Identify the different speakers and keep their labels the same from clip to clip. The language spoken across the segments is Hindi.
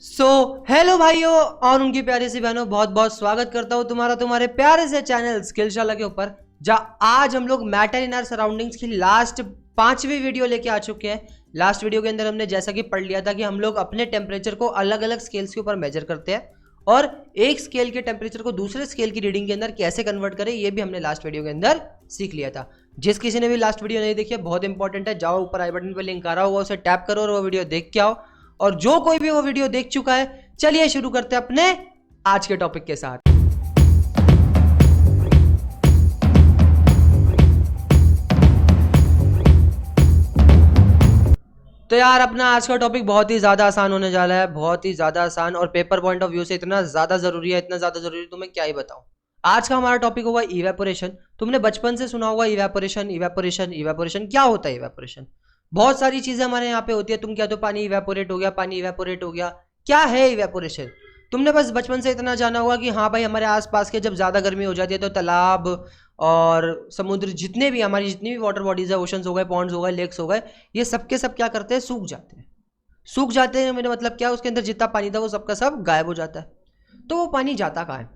Speaker 1: हेलो भाइयों और उनकी प्यारी सी बहनों, बहुत बहुत स्वागत करता हूं तुम्हारे प्यारे से चैनल स्किलशाला के ऊपर, जहां आज हम लोग मैटर इन आवर सराउंडिंग्स की लास्ट 5वीं वीडियो लेके आ चुके हैं। लास्ट वीडियो के अंदर हमने जैसा कि पढ़ लिया था कि हम लोग अपने टेम्परेचर को अलग अलग स्केल्स के ऊपर मेजर करते हैं और एक स्केल के टेम्परेचर को दूसरे स्केल की रीडिंग के अंदर कैसे कन्वर्ट करें, ये भी हमने लास्ट वीडियो के अंदर सीख लिया था। जिस किसी ने भी लास्ट वीडियो नहीं देखी है, बहुत इंपॉर्टेंट है, जाओ ऊपर आई बटन पर लिंक आ रहा होगा, उसे टैप करो और वो वीडियो देख के आओ। और जो कोई भी वो वीडियो देख चुका है, चलिए शुरू करते हैं अपने आज के टॉपिक के साथ। तो यार अपना आज का टॉपिक बहुत ही ज्यादा आसान होने जा रहा है, बहुत ही ज्यादा आसान, और पेपर पॉइंट ऑफ व्यू से इतना ज्यादा जरूरी है, इतना ज्यादा जरूरी तुम्हें क्या ही बताऊं। आज का हमारा टॉपिक होगा इवेपोरेशन। तुमने बचपन से सुना होगा इवेपोरेशन इवेपोरेशन इवेपोरेशन। क्या होता है इवेपोरेशन? बहुत सारी चीजें हमारे यहाँ पे होती है। तुम क्या तो पानी इवेपोरेट हो गया, पानी इवेपोरेट हो गया। क्या है इवेपोरेशन? तुमने बस बचपन से इतना जाना होगा कि हाँ भाई, हमारे आसपास के जब ज़्यादा गर्मी हो जाती है तो तालाब और समुद्र, जितने भी हमारी जितनी भी वाटर बॉडीज है, ओशंस हो गए, पॉन्ड्स हो गए, लेक्स हो गए, ये सब के सब क्या करते हैं? सूख जाते हैं। सूख जाते हैं मेरा मतलब क्या है? उसके अंदर जितना पानी था वो सबका सब गायब हो जाता है। तो वो पानी जाता कहाँ है?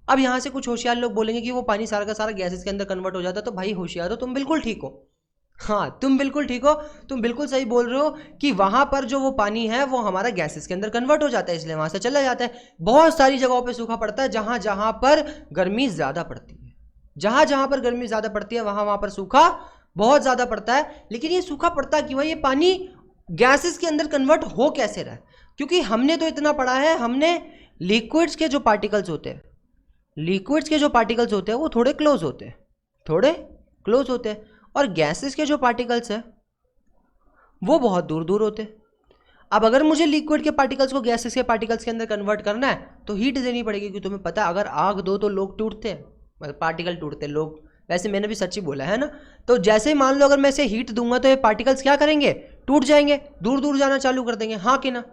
Speaker 1: अब यहाँ से कुछ होशियार लोग बोलेंगे कि वो पानी सारा का सारा गैसेस के अंदर कन्वर्ट हो जाता है। तो भाई होशियार हो, तुम बिल्कुल ठीक हो। हाँ, तुम बिल्कुल ठीक हो, तुम बिल्कुल सही बोल रहे हो कि वहां पर जो वो पानी है वो हमारा गैसेस के अंदर कन्वर्ट हो जाता है, इसलिए वहां से चला जाता है। बहुत सारी जगहों पे सूखा पड़ता है जहां जहां पर गर्मी ज्यादा पड़ती है। जहां जहां पर गर्मी ज्यादा पड़ती है वहां वहां पर सूखा बहुत ज्यादा पड़ता है। लेकिन ये सूखा पड़ता क्यों है? ये पानी गैसेस के अंदर कन्वर्ट हो कैसे रहा है? क्योंकि हमने तो इतना पढ़ा है, हमने लिक्विड्स के जो पार्टिकल्स होते हैं, लिक्विड्स के जो पार्टिकल्स होते हैं वो थोड़े क्लोज होते हैं, थोड़े क्लोज होते हैं, और गैसेस के जो पार्टिकल्स हैं वो बहुत दूर दूर होते हैं। अब अगर मुझे लिक्विड के पार्टिकल्स को गैसेस के पार्टिकल्स के अंदर कन्वर्ट करना है तो हीट देनी पड़ेगी, क्योंकि तुम्हें पता है अगर आग दो तो लोग टूटते हैं, मतलब पार्टिकल टूटते हैं लोग। वैसे मैंने भी सच्ची बोला है ना। तो जैसे ही मान लो अगर मैं इसे हीट दूंगा तो ये पार्टिकल्स क्या करेंगे? टूट जाएंगे, दूर दूर जाना चालू कर देंगे, हाँ कि ना।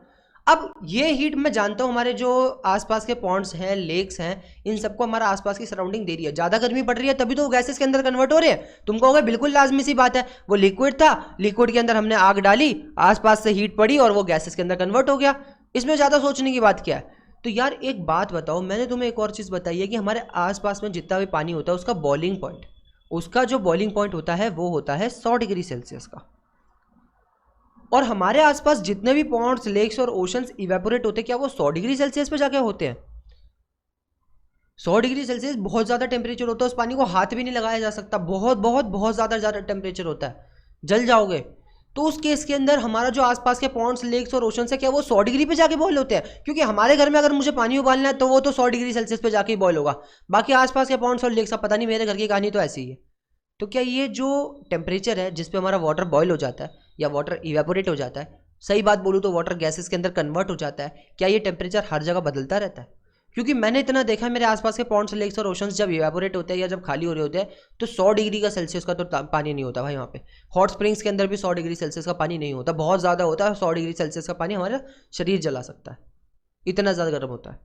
Speaker 1: अब ये हीट मैं जानता हूँ हमारे जो आसपास के पॉन्ड्स हैं, लेक्स हैं, इन सबको हमारा आसपास की सराउंडिंग दे रही है। ज़्यादा गर्मी पड़ रही है तभी तो वो गैसेस के अंदर कन्वर्ट हो रहे हैं। तुम कहोगे बिल्कुल लाजमी सी बात है, वो लिक्विड था, लिक्विड के अंदर हमने आग डाली, आसपास से हीट पड़ी और वो गैसेस के अंदर कन्वर्ट हो गया। इसमें ज़्यादा सोचने की बात क्या है? तो यार एक बात बताओ, मैंने तुम्हें एक और चीज़ बताई है कि हमारे आसपास में जितना भी पानी होता है उसका बॉइलिंग पॉइंट, उसका जो बॉइलिंग पॉइंट होता है वो होता है 100 डिग्री सेल्सियस का। और हमारे आसपास जितने भी पॉन्ड्स, लेक्स और ओशंस इवेपोरेट होते हैं, क्या वो 100 डिग्री सेल्सियस पे जाके होते हैं? 100 डिग्री सेल्सियस बहुत ज़्यादा टेम्परेचर होता है, उस पानी को हाथ भी नहीं लगाया जा सकता, बहुत बहुत बहुत ज़्यादा टेम्परेचर होता है, जल जाओगे। तो उस केस के अंदर हमारा जो आसपास के पॉन्ड्स, लेक्स और ओशंस है, क्या वो 100 डिग्री पे जाके बॉयल होते हैं? क्योंकि हमारे घर में अगर मुझे पानी उबालना है तो वो तो 100 डिग्री सेल्सियस पे जाके ही बॉयल होगा। बाकी आसपास के पॉन्ड्स और लेक्स, पता नहीं, मेरे घर की कहानी तो ऐसी ही है। तो क्या ये जो टेम्परेचर है जिस पे हमारा वाटर बॉयल हो जाता है या वाटर इवेपोरेट हो जाता है, सही बात बोलूँ तो वाटर गैसेस के अंदर कन्वर्ट हो जाता है, क्या ये टेम्परेचर हर जगह बदलता रहता है? क्योंकि मैंने इतना देखा है, मेरे आसपास के पॉन्ड्स, लेक्स और ओशंस जब इवेपोरेट होते हैं या जब खाली हो रहे होते हैं तो 100 डिग्री का सेल्सियस का तो पानी नहीं होता भाई वहाँ पे। हॉट स्प्रिंग्स के अंदर भी 100 डिग्री सेल्सियस का पानी नहीं होता, बहुत ज़्यादा होता है। 100 डिग्री सेल्सियस का पानी हमारा शरीर जला सकता है, इतना ज़्यादा गर्म होता है।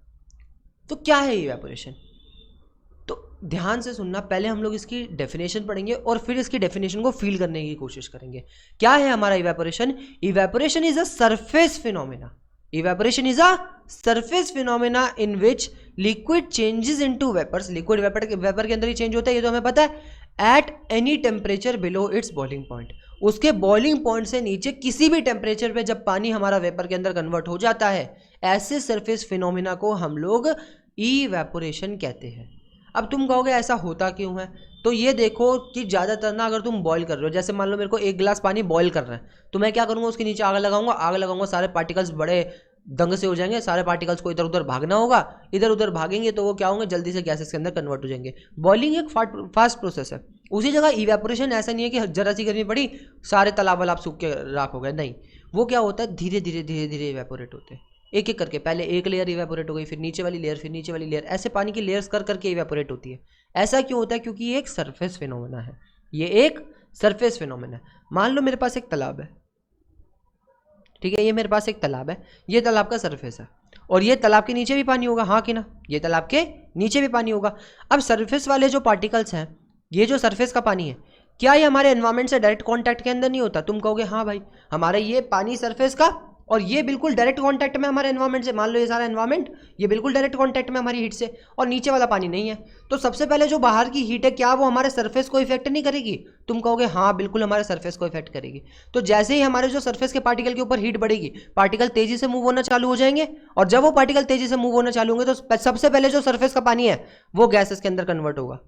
Speaker 1: तो क्या है इवेपोरेशन? तो ध्यान से सुनना, पहले हम लोग इसकी डेफिनेशन पढ़ेंगे और फिर इसकी डेफिनेशन को फील करने की कोशिश करेंगे। क्या है हमारा evaporation? Evaporation is a surface phenomena. Evaporation is a surface phenomena in which liquid changes into vapours. Liquid vapour के अंदर ही चेंज होता है, ये तो हमें पता है। Eight any temperature below its boiling point, उसके बॉइलिंग पॉइंट से नीचे किसी भी टेम्परेचर पे जब पानी हमारा वेपर के अंदर कन्वर्ट हो जाता है, ऐसे सरफेस फिनोमेना को हम लोग इवेपोरेशन कहते हैं। अब तुम कहोगे ऐसा होता क्यों है? तो ये देखो कि ज़्यादातर ना, अगर तुम बॉईल कर रहे हो, जैसे मान लो मेरे को 1 गिलास पानी बॉईल करना है, तो मैं क्या करूँगा? उसके नीचे आग लगाऊंगा, सारे पार्टिकल्स बड़े दंग से हो जाएंगे, सारे पार्टिकल्स को इधर उधर भागना होगा, इधर उधर भागेंगे तो वो क्या होंगे? जल्दी से गैसेस के अंदर कन्वर्ट हो जाएंगे। बॉइलिंग एक फास्ट प्रोसेस है। उसी जगह इवेपोरेशन ऐसा नहीं है कि जरा सी गर्मी पड़ी सारे तालाब वालाब सूख के राख हो गए, नहीं। वो क्या होता है? धीरे धीरे इवेपोरेट होते हैं, एक एक करके। पहले एक लेयर इवेपोरेट हो गई, फिर नीचे वाली लेयर, फिर नीचे वाली लेयर, ऐसे पानी की लेयर्स कर करके इवेपोरेट होती है। ऐसा क्यों होता है? क्योंकि ये एक सरफेस फिनोमेना है, ये एक सरफेस फिनोमेना है। मान लो मेरे पास एक तालाब है, ठीक है, ये मेरे पास एक तालाब है, ये तालाब का सरफेस है, और ये तालाब के नीचे भी पानी होगा, हाँ कि ना? ये तालाब के नीचे भी पानी होगा। अब सरफेस वाले जो पार्टिकल्स हैं, ये जो सरफेस का पानी है, क्या ये हमारे एनवायरमेंट से डायरेक्ट कॉन्टैक्ट के अंदर नहीं होता? तुम कहोगे हाँ भाई, हमारे ये पानी सरफेस का और ये बिल्कुल डायरेक्ट कांटेक्ट में हमारे एनवायरमेंट से, मान लो ये सारा एनवायरमेंट ये बिल्कुल डायरेक्ट कांटेक्ट में हमारी हीट से, और नीचे वाला पानी नहीं है। तो सबसे पहले जो बाहर की हीट है क्या वो हमारे सरफेस को इफेक्ट नहीं करेगी? तुम कहोगे हाँ बिल्कुल हमारे सरफेस को इफेक्ट करेगी। तो जैसे ही हमारे जो सरफेस के पार्टिकल के ऊपर हीट बढ़ेगी, पार्टिकल तेजी से मूव होना चालू हो जाएंगे, और जब वो पार्टिकल तेजी से मूव होना चालू होंगे तो सबसे पहले जो सरफेस का पानी है वो गैसेस के अंदर कन्वर्ट होगा।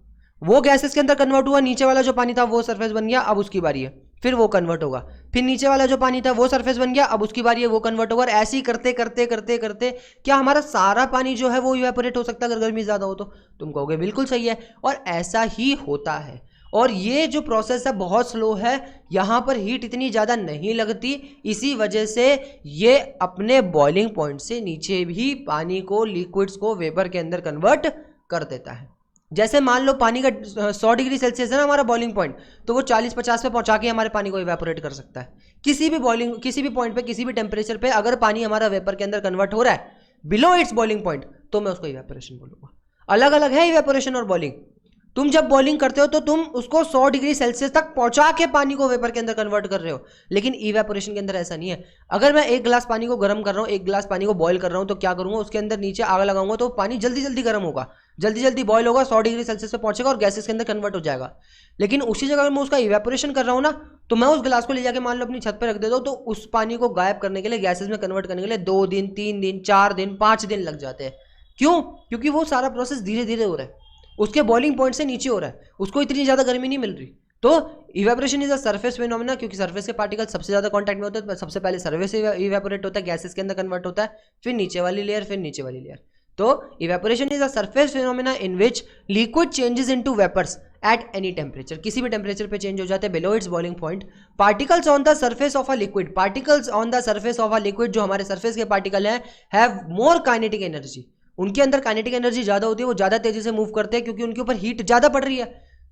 Speaker 1: वो गैसेस के अंदर कन्वर्ट हुआ, नीचे वाला जो पानी था वो सरफेस बन गया, अब उसकी बारी है, फिर वो कन्वर्ट होगा। फिर नीचे वाला जो पानी था वो सरफेस बन गया, अब उसकी बारी है, वो कन्वर्ट होगा। और ऐसे ही करते करते करते करते क्या हमारा सारा पानी जो है वो इवेपोरेट हो सकता है अगर गर्मी ज्यादा हो तो? तुम कहोगे बिल्कुल सही है, और ऐसा ही होता है। और ये जो प्रोसेस है बहुत स्लो है, यहाँ पर हीट इतनी ज़्यादा नहीं लगती, इसी वजह से ये अपने बॉइलिंग पॉइंट से नीचे भी पानी को, लिक्विड्स को वेपर के अंदर कन्वर्ट कर देता है। जैसे मान लो पानी का 100 डिग्री सेल्सियस है ना हमारा बॉइलिंग पॉइंट, तो वो 40-50 पे पहुंचा के हमारे पानी को इवेपोरेट कर सकता है। किसी भी पॉइंट पे, किसी भी टेम्परेचर पे अगर पानी हमारा वेपर के अंदर कन्वर्ट हो रहा है बिलो इट्स बॉइलिंग पॉइंट, तो मैं उसको इवेपोरेशन बोलूंगा। अलग अलग है इवेपोरेशन और बॉइलिंग। तुम जब बॉइलिंग करते हो तो तुम उसको 100 डिग्री सेल्सियस तक पहुंचा के पानी को वेपर के अंदर कन्वर्ट कर रहे हो, लेकिन इवेपोरेशन के अंदर ऐसा नहीं है। अगर मैं एक गिलास पानी को गर्म कर रहा हूँ, एक गिलास पानी को बॉईल कर रहा हूँ, तो क्या करूंगा, उसके अंदर नीचे आग लगाऊंगा तो पानी जल्दी जल्दी गर्म होगा, जल्दी जल्दी बॉईल होगा, 100 डिग्री सेल्सियस पे पहुंचेगा और गैसेस के अंदर कन्वर्ट हो जाएगा। लेकिन उसी जगह अगर मैं उसका इवेपोरेशन कर रहा हूँ ना, तो मैं उस गिलास को ले जाके मान लो अपनी छत पर रख देता हूँ, तो उस पानी को गायब करने के लिए, गैसेस में कन्वर्ट करने के लिए 2 दिन 3 दिन 4 दिन 5 दिन लग जाते हैं। क्यों? क्योंकि वो सारा प्रोसेस धीरे धीरे हो रहा है, उसके बॉइलिंग पॉइंट से नीचे हो रहा है, उसको इतनी ज्यादा गर्मी नहीं मिल रही। तो evaporation is a surface phenomena, क्योंकि सरफेस के पार्टिकल सबसे ज्यादा कांटेक्ट में होते हैं। सबसे पहले सरफेस इवेपोरेट होता है, गैसेस के अंदर कन्वर्ट होता है, फिर नीचे वाली लेयर, फिर नीचे वाली लेयर। तो evaporation is a surface phenomena in which liquid changes into vapours at any temperature, किसी भी टेम्परेचर पे चेंज हो जाते हैं below its boiling point. Particles on the surface of a liquid, particles on the surface of a liquid, जो हमारे सरफेस के पार्टिकल हैं, हैव मोर काइनेटिक एनर्जी, उनके अंदर काइनेटिक एनर्जी ज्यादा होती है, वो ज्यादा तेजी से मूव करते हैं, क्योंकि उनके ऊपर हीट ज्यादा पड़ रही है,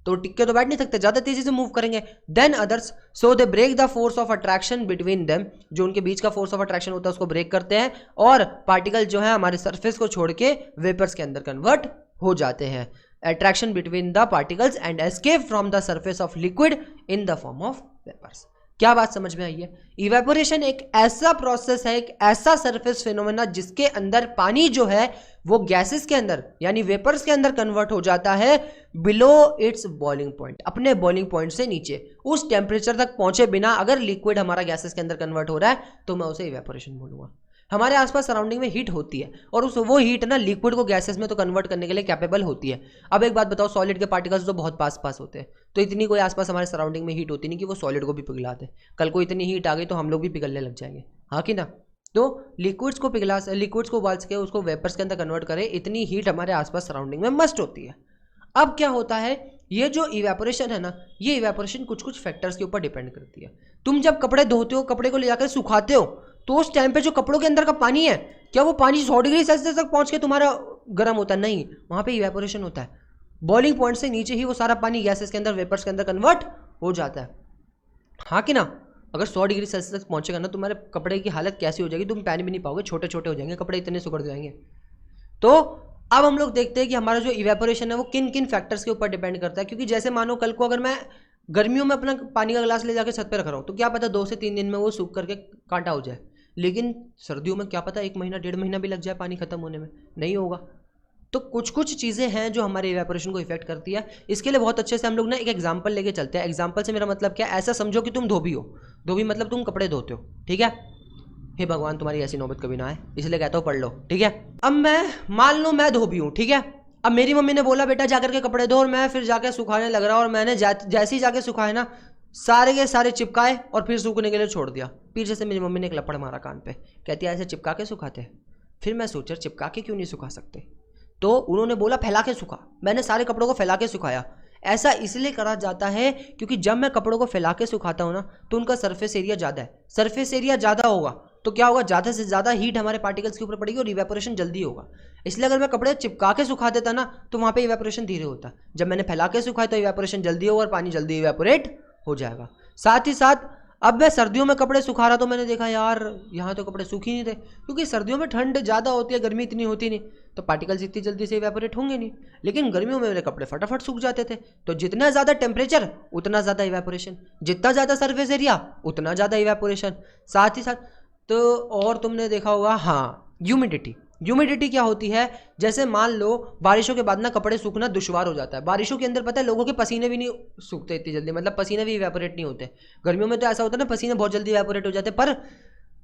Speaker 1: तो टिक के तो बैठ नहीं सकते, ज्यादा तेजी से मूव करेंगे। Than others, so they break the force of attraction between them, जो उनके बीच का फोर्स ऑफ अट्रैक्शन होता है उसको ब्रेक करते हैं, और पार्टिकल जो है हमारे सरफेस को छोड़ के वेपर्स के अंदर कन्वर्ट हो जाते हैं। Attraction between the particles and escape from the surface of liquid in the form of vapours. क्या बात समझ में आई है? इवेपोरेशन एक ऐसा प्रोसेस है, एक ऐसा सरफेस फिनोमेना जिसके अंदर पानी जो है वो गैसेस के अंदर यानी वेपर्स के अंदर कन्वर्ट हो जाता है बिलो इट्स बॉइलिंग पॉइंट, अपने बॉइलिंग पॉइंट से नीचे, उस टेम्परेचर तक पहुंचे बिना अगर लिक्विड हमारा गैसेस के अंदर कन्वर्ट हो रहा है तो मैं उसे इवेपोरेशन बोलूंगा। हमारे आसपास सराउंडिंग में हीट होती है, और वो हीट ना लिक्विड को गैसेस में तो कन्वर्ट करने के लिए कैपेबल होती है। अब एक बात बताओ, सॉलिड के पार्टिकल्स तो बहुत पास पास होते हैं, तो इतनी कोई आसपास हमारे सराउंडिंग में हीट होती नहीं कि वो सॉलिड को भी पिघलाते। कल को इतनी हीट आ गई तो हम लोग भी पिघलने लग जाएंगे, हाँ कि ना? तो लिक्विड्स को उबाल सके, उसको वेपर्स के अंदर कन्वर्ट करे, इतनी हीट हमारे आसपास सराउंडिंग में मस्ट होती है। अब क्या होता है, ये जो इवेपोरेशन है ना, ये इवेपोरेशन कुछ कुछ फैक्टर्स के ऊपर डिपेंड करती है। तुम जब कपड़े धोते हो, कपड़े को ले जाकर सुखाते हो, तो उस टाइम पे जो कपड़ों के अंदर का पानी है, क्या वो पानी 100 डिग्री सेल्सियस तक पहुंच के तुम्हारा गर्म होता है? नहीं, वहां पे इवेपोरेशन होता है। बॉइलिंग पॉइंट से नीचे ही वो सारा पानी गैसेस के अंदर, वेपर्स के अंदर कन्वर्ट हो जाता है, हाँ कि ना? अगर 100 डिग्री सेल्सियस तक पहुंचेगा ना, तुम्हारे कपड़े की हालत कैसी हो जाएगी, तुम पहन भी नहीं पाओगे, छोटे छोटे हो जाएंगे कपड़े, इतने सुखड़ जाएंगे। तो अब हम लोग देखते हैं कि हमारा जो इवेपोरेशन है वो किन किन फैक्टर्स के ऊपर डिपेंड करता है। क्योंकि जैसे मानो कल को अगर मैं गर्मियों में अपना पानी का गिलास ले जाकर छत पे रख रहा हूँ, तो क्या पता 2 से 3 दिन में वो सूख करके कांटा हो जाए, लेकिन सर्दियों में क्या पता 1 महीना 1.5 महीना भी लग जाए पानी खत्म होने में, नहीं होगा। तो कुछ कुछ चीज़ें हैं जो हमारे इवेपोरेशन को इफेक्ट करती है। इसके लिए बहुत अच्छे से हम लोग ना एक एग्जांपल लेके चलते हैं। एग्जांपल से मेरा मतलब क्या, ऐसा समझो कि तुम धोबी हो, धोबी मतलब तुम कपड़े धोते हो, ठीक है? हे भगवान तुम्हारी ऐसी नौबत कभी ना आए, इसलिए कहता हूँ पढ़ लो, ठीक है? अब मैं मान लो मैं धोबी हूँ, ठीक है? अब मेरी मम्मी ने बोला बेटा जाकर के कपड़े धो, और मैं फिर जाकर सुखाने लग रहा, और मैंने जैसे ही जाके सुखाए ना, सारे के सारे चिपकाए और फिर सूखने के लिए छोड़ दिया। पीछे से मेरी मम्मी ने एक लपड़ मारा कान पे, कहती है ऐसे चिपका के सुखाते हैं। फिर मैं सोचा चिपका के क्यों नहीं सुखा सकते, तो उन्होंने बोला फैला के सुखा। मैंने सारे कपड़ों को फैला के सुखाया। ऐसा इसलिए करा जाता है क्योंकि जब मैं कपड़ों को फैला के सुखाता हूँ ना, तो उनका सरफेस एरिया ज़्यादा है। सरफेस एरिया ज़्यादा होगा तो क्या होगा, ज़्यादा से ज़्यादा हीट हमारे पार्टिकल्स के ऊपर पड़ेगी और इवेपोरेशन जल्दी होगा। इसलिए अगर मैं कपड़े चिपका के सुखा देता ना, तो वहाँ पे इवेपोरेशन धीरे होता। जब मैंने फैला के सुखाया तो इवेपोरेशन जल्दी होगा और पानी जल्दी इवेपोरेट हो जाएगा। साथ ही साथ अब मैं सर्दियों में कपड़े सुखा रहा, तो मैंने देखा यार यहाँ तो कपड़े सूख ही नहीं थे, क्योंकि सर्दियों में ठंड ज़्यादा होती है, गर्मी इतनी होती नहीं, तो पार्टिकल्स इतनी जल्दी से इवेपोरेट होंगे नहीं। लेकिन गर्मियों में मेरे कपड़े फटाफट सूख जाते थे। तो जितना ज़्यादा टेम्परेचर उतना ज़्यादा इवेपोरेशन, जितना ज़्यादा सर्फेस एरिया उतना ज़्यादा इवेपोरेशन। साथ ही साथ तो और तुमने देखा होगा, हाँ, ह्यूमिडिटी। ह्यूमिडिटी क्या होती है, जैसे मान लो बारिशों के बाद ना कपड़े सूखना दुश्वार हो जाता है। बारिशों के अंदर पता है लोगों के पसीने भी नहीं सूखते इतनी जल्दी, मतलब पसीने भी इवेपोरेट नहीं होते। गर्मियों में तो ऐसा होता है ना, पसीने बहुत जल्दी इवेपोरेट हो जाते हैं, पर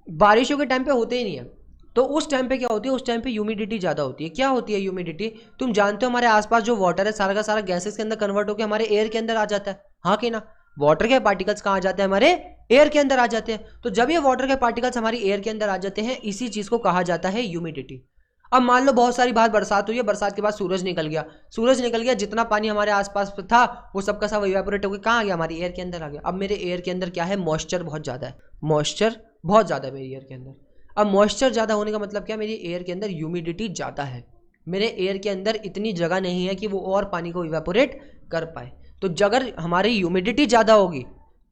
Speaker 1: बारिशों के टाइम पे होते ही नहीं है। तो उस टाइम पे क्या होती है, उस टाइम पे ह्यूमिडिटी ज़्यादा होती है। क्या होती है ह्यूमिडिटी, तुम जानते हो हमारे आसपास जो वाटर है सारा का सारा गैसेस के अंदर कन्वर्ट होकर हमारे एयर के अंदर आ जाता है, हाँ कि ना। वाटर के पार्टिकल्स कहाँ आ जाते हैं, हमारे एयर के अंदर आ जाते हैं। तो जब ये वाटर के पार्टिकल्स हमारी एयर के अंदर आ जाते हैं, इसी चीज़ को कहा जाता है ह्यूमिडिटी। अब मान लो बहुत सारी बार बरसात हुई है, बरसात के बाद सूरज निकल गया, सूरज निकल गया, जितना पानी हमारे आसपास था वो सब का सब इवेपोरेट होकर कहाँ आ गया, हमारी एयर के अंदर आ गया। अब मेरे एयर के अंदर क्या है, मॉइस्चर बहुत ज़्यादा है, मॉइस्चर बहुत ज़्यादा है मेरी एयर के अंदर। अब मॉइस्चर ज़्यादा होने का मतलब क्या, मेरी एयर के अंदर ह्यूमिडिटी ज़्यादा है, मेरे एयर के अंदर इतनी जगह नहीं है कि वो और पानी को इवेपोरेट कर पाए। तो अगर हमारी ह्यूमिडिटी ज़्यादा होगी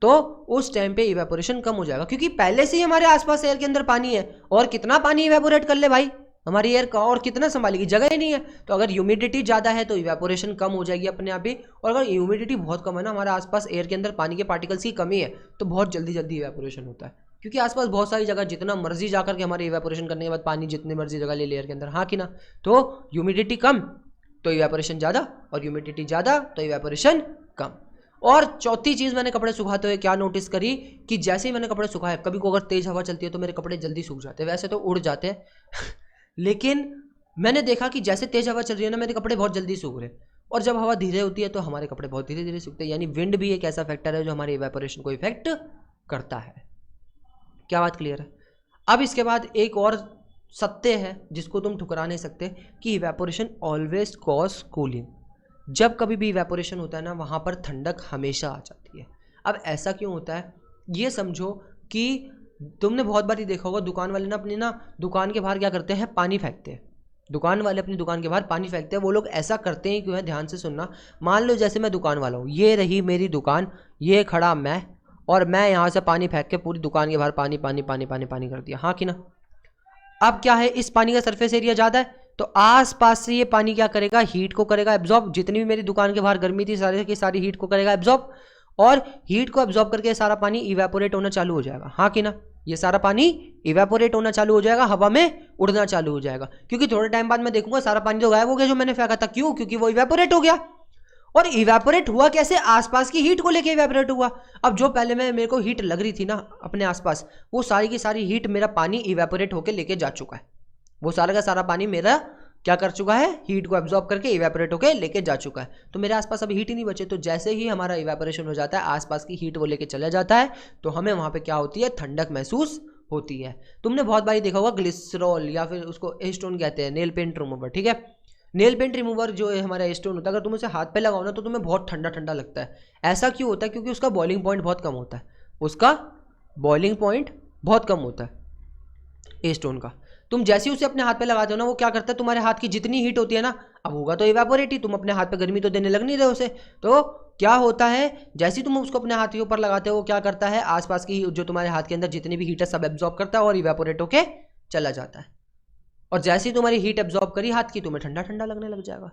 Speaker 1: तो उस टाइम पे इवेपोरेशन कम हो जाएगा, क्योंकि पहले से ही हमारे आसपास एयर के अंदर पानी है, और कितना पानी इवेपोरेट कर ले भाई, हमारी एयर का और कितना संभालेगी, जगह ही नहीं है। तो अगर ह्यूमिडिटी ज़्यादा है तो इवेपोरेशन कम हो जाएगी अपने आप ही, और अगर ह्यूमिडिटी बहुत कम है ना, हमारे आसपास एयर के अंदर पानी के पार्टिकल्स की कमी है, तो बहुत जल्दी जल्दी इवेपोरेशन होता है, क्योंकि आसपास बहुत सारी जगह जितना मर्जी जाकर के हमारे इवेपोरेशन करने के बाद पानी जितनी मर्जी जगह ले एयर के अंदर, हाँ कि ना। तो ह्यूमिडिटी कम तो इवेपोरेशन ज़्यादा, और ह्यूमिडिटी ज़्यादा तो इवेपोरेशन कम। और चौथी चीज़ मैंने कपड़े सुखाते हुए क्या नोटिस करी, कि जैसे ही मैंने कपड़े सुखाए, कभी को अगर तेज़ हवा चलती है तो मेरे कपड़े जल्दी सूख जाते हैं, वैसे तो उड़ जाते हैं लेकिन मैंने देखा कि जैसे तेज हवा चल रही है ना, मेरे कपड़े बहुत जल्दी सूख रहे हैं, और जब हवा धीरे होती है तो हमारे कपड़े बहुत धीरे धीरे सूखते हैं। यानी विंड भी एक ऐसा फैक्टर है जो हमारे इवेपोरेशन को इफेक्ट करता है। क्या बात क्लियर है। अब इसके बाद एक और सत्य है जिसको तुम ठुकरा नहीं सकते, कि इवेपोरेशन ऑलवेज कॉज कूलिंग। जब कभी भी इवेपोरेशन होता है ना, वहाँ पर ठंडक हमेशा आ जाती है। अब ऐसा क्यों होता है, ये समझो कि तुमने बहुत बार ही देखा होगा, दुकान वाले ना अपनी ना दुकान के बाहर क्या करते हैं, पानी फेंकते हैं। दुकान वाले अपनी दुकान के बाहर पानी फेंकते हैं। वो लोग ऐसा करते हैं क्यों है, ध्यान से सुनना। मान लो जैसे मैं दुकान वाला हूँ, ये रही मेरी दुकान, ये खड़ा मैं, और मैं यहाँ से पानी फेंक के पूरी दुकान के बाहर पानी पानी पानी पानी पानी कर दिया, हाँ कि ना। अब क्या है, इस पानी का सरफेस एरिया ज़्यादा है, तो आस पास से ये पानी क्या करेगा, हीट को करेगा एब्जॉर्ब। जितनी भी मेरी दुकान के बाहर गर्मी थी सारी की सारी हीट को करेगा एब्जॉर्ब, और हीट को एब्जॉर्ब करके सारा पानी इवेपोरेट होना चालू हो जाएगा, हाँ कि ना। ये सारा पानी इवेपोरेट होना चालू हो जाएगा, हवा में उड़ना चालू हो जाएगा, क्योंकि थोड़े टाइम बाद मैं देखूंगा सारा पानी तो गायब हो गया जो मैंने फेंका था। क्यों, क्योंकि वो इवेपोरेट हो गया। और इवेपोरेट हुआ कैसे, आसपास की हीट को लेके इवेपोरेट हुआ। अब जो पहले मेरे को हीट लग रही थी ना अपने आसपास, वो सारी की सारी हीट मेरा पानी इवेपोरेट होके लेके जा चुका है। वो सारा का सारा पानी मेरा क्या कर चुका है, हीट को एब्जॉर्ब करके इवेपोरेट होके लेके जा चुका है। तो मेरे आसपास अभी हीट ही नहीं बचे। तो जैसे ही हमारा इवेपोरेशन हो जाता है, आसपास की हीट वो लेके चला जाता है, तो हमें वहाँ पे क्या होती है, ठंडक महसूस होती है। तुमने बहुत बार देखा होगा ग्लिसरॉल, या फिर उसको एस्टोन कहते हैं, नेल पेंट रिमूवर, ठीक है। नेल पेंट रिमूवर जो है हमारा एस्टोन होता है, अगर तुम उसे हाथ पे लगाओ ना तो तुम्हें बहुत ठंडा ठंडा लगता है। ऐसा क्यों होता है, क्योंकि उसका बॉइलिंग पॉइंट बहुत कम होता है, उसका बॉइलिंग पॉइंट बहुत कम होता है एस्टोन का। तुम जैसे ही उसे अपने हाथ पे लगाते हो ना, वो क्या करता है, तुम्हारे हाथ की जितनी हीट होती है ना, अब होगा तो इवेपोरेट ही, तुम अपने हाथ पे गर्मी तो देने लग नहीं रहे उसे। तो क्या होता है, जैसे ही तुम उसको अपने हाथ के ऊपर लगाते हो, क्या करता है, आसपास की जो तुम्हारे हाथ के अंदर जितनी भी हीट है सब एब्जॉर्ब करता है और इवेपोरेट होके चला जाता है। और जैसे ही तुम्हारी हीट एब्जॉर्ब करी हाथ की, तुम्हें ठंडा ठंडा लगने लग जाएगा,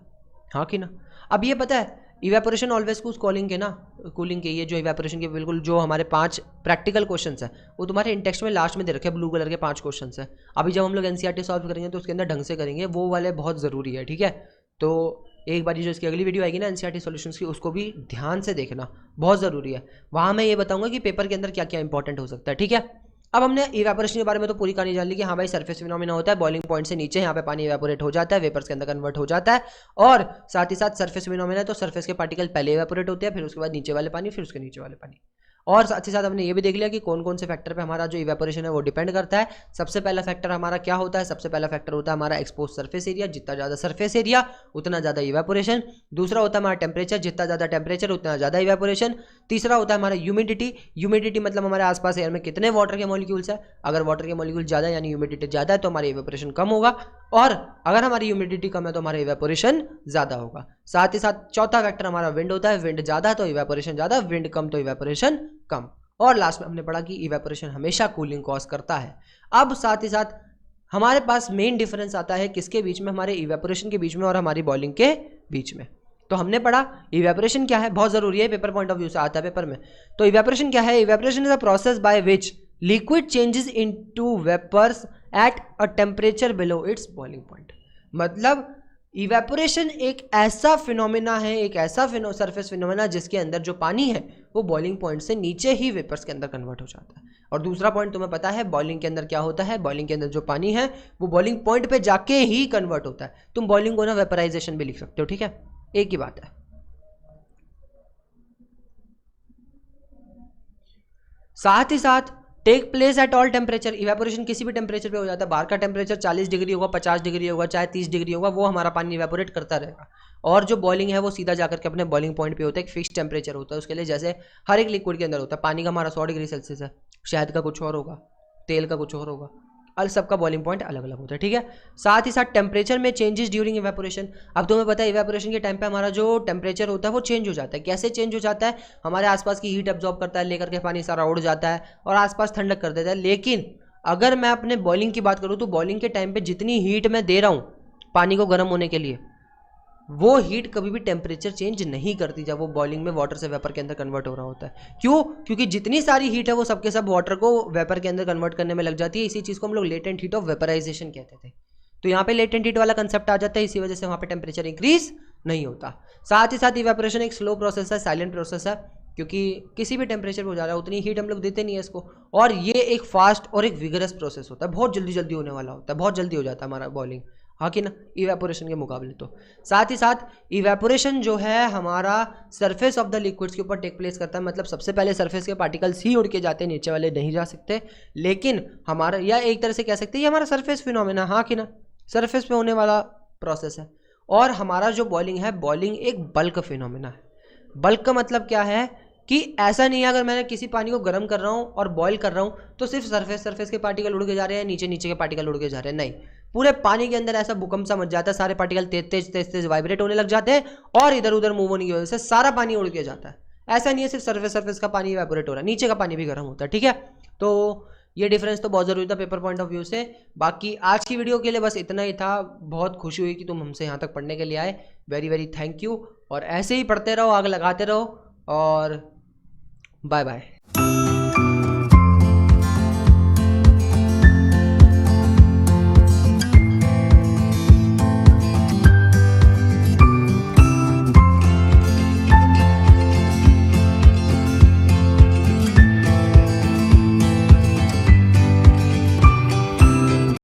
Speaker 1: हाँ कि ना। अब ये पता है, इवेपोरेशन ऑलवेज कूलिंग के ना, कूलिंग के ये जो इवेपोरेशन के बिल्कुल जो हमारे 5 प्रैक्टिकल क्वेश्चंस हैं, वो तुम्हारे इंटेक्स्ट में लास्ट में दे रखे हैं, ब्लू कलर के 5 क्वेश्चंस हैं। अभी जब हम लोग एनसीईआरटी सॉल्व करेंगे तो उसके अंदर ढंग से करेंगे, वो वाले बहुत ज़रूरी है, ठीक है। तो एक बार जो इसकी अगली वीडियो आएगी ना एनसीईआरटी सॉल्यूशंस की, उसको भी ध्यान से देखना, बहुत ज़रूरी है। वहाँ मैं ये बताऊँगा कि पेपर के अंदर क्या क्या इंपॉर्टेंट हो सकता है, ठीक है। अब हमने इवेपोरेशन के बारे में तो पूरी कहानी जान ली कि हाँ भाई सरफेस फिनोमेना होता है, बॉइलिंग पॉइंट से नीचे यहाँ पे पानी इवेपोरेट हो जाता है, वेपर्स के अंदर कन्वर्ट हो जाता है, और साथ ही साथ सरफेस फिनोमेना है तो सरफेस के पार्टिकल पहले इवेपोरेट होते हैं, फिर उसके बाद नीचे वाले पानी, फिर उसके नीचे वाले पानी। और साथ ही साथ हमने ये भी देख लिया कि कौन कौन से फैक्टर पे हमारा जो इवेपोरेशन है वो डिपेंड करता है। सबसे पहला फैक्टर हमारा क्या होता है, सबसे पहला फैक्टर होता है हमारा एक्सपोज सरफेस एरिया, जितना ज़्यादा सरफेस एरिया उतना ज़्यादा इवेपोरेशन। दूसरा होता है हमारा टेम्परेचर, जितना ज़्यादा टेम्परेचर उतना ज़्यादा इवेपोरेशन। तीसरा होता है हमारा ह्यूमिडिटी, ह्यूमिडिटी मतलब हमारे आसपास एयर में कितने वाटर के मॉलिक्यूल्स है, अगर वाटर के मॉलिक्यूल ज़्यादा यानी ह्यूमिडिटी ज़्यादा है तो हमारा इवेपोरेशन कम होगा, और अगर हमारी ह्यूमिडिटी कम है तो हमारा इवेपोरेशन ज़्यादा होगा। साथ ही साथ चौथा फैक्टर हमारा विंड होता है, विंड ज़्यादा तो इवेपोरेशन ज़्यादा, विंड कम तो इवेपोरेशन कम। और लास्ट में हमने पढ़ा कि इवेपोरेशन हमेशा कूलिंग कॉज करता है। अब साथ ही साथ हमारे पास मेन डिफरेंस आता है किसके बीच में, हमारे इवेपोरेशन के बीच में और हमारी बॉइलिंग के बीच में। तो हमने पढ़ा इवेपोरेशन क्या है, बहुत ज़रूरी है, पेपर पॉइंट ऑफ व्यू से आता है पेपर में। तो इवेपोरेशन क्या है, evaporation is a process by which liquid changes into vapours at a temperature below its boiling point. मतलब इवेपोरेशन एक ऐसा फिनोमेना है, एक ऐसा सरफेस फिनोमेना जिसके अंदर जो पानी है वो बॉइलिंग पॉइंट से नीचे ही वेपर्स के अंदर कन्वर्ट हो जाता है। और दूसरा पॉइंट तुम्हें पता है बॉइलिंग के अंदर क्या होता है, बॉइलिंग के अंदर जो पानी है वो बॉइलिंग पॉइंट पे जाके ही कन्वर्ट होता है। तुम बॉइलिंग को ना वेपराइजेशन भी लिख सकते हो, ठीक है, एक ही बात है। साथ ही साथ take place at all temperature, evaporation किसी भी टेम्परेचर पे हो जाता है। बाहर का टेम्परेचर 40 डिग्री होगा, 50 डिग्री होगा, चाहे 30 डिग्री होगा, वो हमारा पानी इवेपोरेट करता रहेगा। और जो बॉइलिंग है वो सीधा जाकर के अपने बॉइलिंग पॉइंट पे होता है, एक फिक्स टेम्परेचर होता है उसके लिए, जैसे हर एक लिक्विड के अंदर होता है। पानी का हमारा 100 डिग्री सेल्सियस है, शहद का कुछ और होगा, तेल का कुछ और होगा, और सबका बॉइलिंग पॉइंट अलग अलग होता है, ठीक है। साथ ही साथ टेम्परेचर में चेंजेस ड्यूरिंग इवेपोरेशन। अब तुम्हें पता है इवेपोरेशन के टाइम पे हमारा जो टेम्परेचर होता है वो चेंज हो जाता है। कैसे चेंज हो जाता है, हमारे आसपास की हीट एब्जॉर्ब करता है, लेकर के पानी सारा उड़ जाता है और आसपास ठंडक कर देता है। लेकिन अगर मैं अपने बॉइलिंग की बात करूँ तो बॉइलिंग के टाइम पे जितनी हीट मैं दे रहा हूँ पानी को गर्म होने के लिए, वो हीट कभी भी टेम्परेचर चेंज नहीं करती जब वो बॉइलिंग में वाटर से वेपर के अंदर कन्वर्ट हो रहा होता है। क्यों? क्योंकि जितनी सारी हीट है वो सबके सब वाटर को वेपर के अंदर कन्वर्ट करने में लग जाती है। इसी चीज़ को हम लोग लेटेंट हीट ऑफ वेपराइजेशन कहते थे। तो यहाँ पे लेटेंट हीट वाला कंसेप्ट आ जाता है, इसी वजह से वहाँ पे टेम्परेचर इंक्रीज नहीं होता। साथ ही साथ इवेपोरेशन एक स्लो प्रोसेस है, साइलेंट प्रोसेस है, क्योंकि किसी भी टेम्परेचर पर हो जा रहा है उतनी हीट हम लोग देते नहीं है इसको। और ये एक फास्ट और एक विगरस प्रोसेस होता है, बहुत जल्दी जल्दी होने वाला होता है, बहुत जल्दी हो जाता है हमारा बॉइलिंग, हाँ कि ना, इवेपोरेशन के मुकाबले। तो साथ ही साथ इवेपोरेशन जो है हमारा सरफेस ऑफ द लिक्विड्स के ऊपर टेक प्लेस करता है। मतलब सबसे पहले सरफेस के पार्टिकल्स ही उड़ के जाते हैं, नीचे वाले नहीं जा सकते। लेकिन हमारा, या एक तरह से कह सकते हैं ये हमारा सरफेस फिनोमेना, हाँ कि ना, सरफेस पे होने वाला प्रोसेस है। और हमारा जो बॉइलिंग है, बॉइलिंग एक बल्क फिनोमेना है। बल्क का मतलब क्या है कि ऐसा नहीं है अगर मैंने किसी पानी को गर्म कर रहा हूँ और बॉईल कर रहा हूँ तो सिर्फ सरफेस के पार्टिकल उड़ के जा रहे हैं, नीचे के पार्टिकल उड़ के जा रहे हैं, नहीं। पूरे पानी के अंदर ऐसा भूकंप सा मच जाता है, सारे पार्टिकल तेज वाइब्रेट होने लग जाते हैं और इधर उधर मूव होने की वजह से सारा पानी उड़ के जाता है। ऐसा नहीं है सिर्फ सरफेस का पानी इवेपोरेट हो रहा है, नीचे का पानी भी गर्म होता है, ठीक है। तो ये डिफरेंस तो बहुत ज़रूरी था पेपर पॉइंट ऑफ व्यू से। बाकी आज की वीडियो के लिए बस इतना ही था। बहुत खुशी हुई कि तुम हमसे यहाँ तक पढ़ने के लिए आए, वेरी वेरी थैंक यू। और ऐसे ही पढ़ते रहो, आग लगाते रहो, और बाय बाय।